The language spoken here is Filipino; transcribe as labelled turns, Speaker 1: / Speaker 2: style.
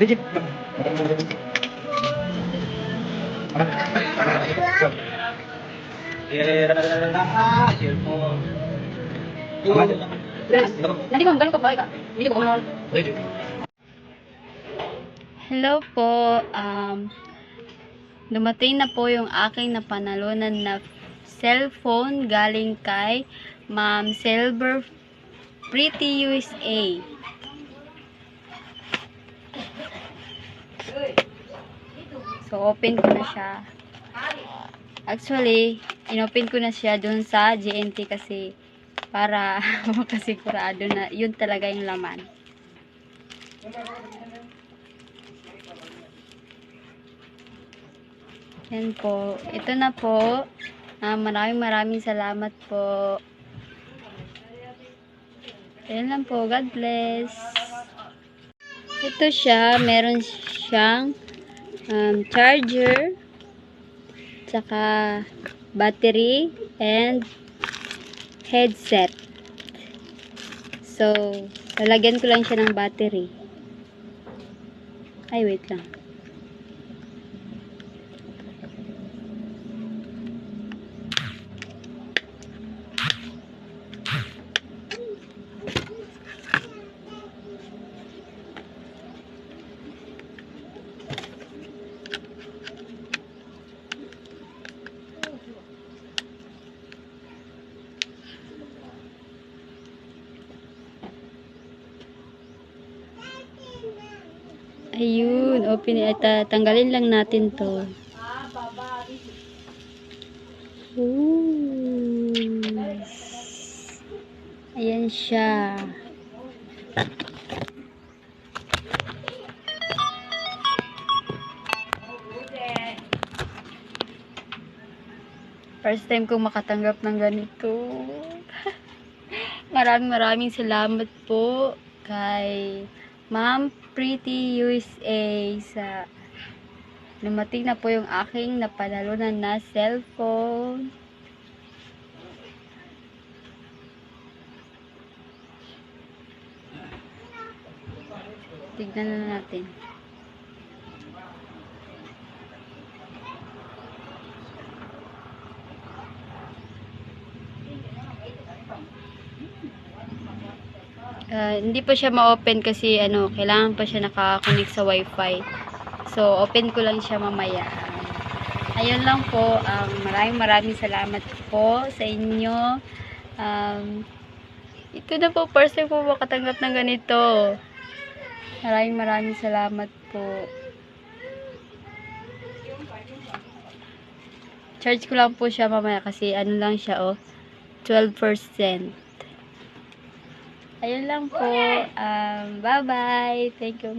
Speaker 1: Legit.
Speaker 2: Nanti ko ganun ko ba? Hindi ko ano. Hello po. Dumating na po yung aking napanalunan na cellphone galing kay Ma'am Silver Pretty USA. So, open ko na siya. Actually, inopen ko na siya dun sa GNT kasi para makasigurado na yun talaga yung laman. Yan po. Ito na po. Maraming salamat po. Yan lang po. God bless. Ito siya. Meron siyang charger, tsaka battery, and headset. So, lalagyan ko lang siya ng battery. Ay, wait lang. Ayun, open tanggalin lang natin to. Ooh. Ayan siya. First time kong makatanggap ng ganito. Maraming salamat po kay Ma'am Pretty USA sa dumating na po yung aking napanalunan na cellphone. Tignan na natin. Hindi pa siya ma-open kasi kailangan pa siya naka-connect sa wifi. So, open ko lang siya mamaya. Ayun lang po. Maraming salamat po sa inyo. Ito na po, first time po makatanggap ng ganito. Maraming salamat po. Charge ko lang po siya mamaya kasi lang siya 12%. Ayun lang po. Bye-bye. Thank you.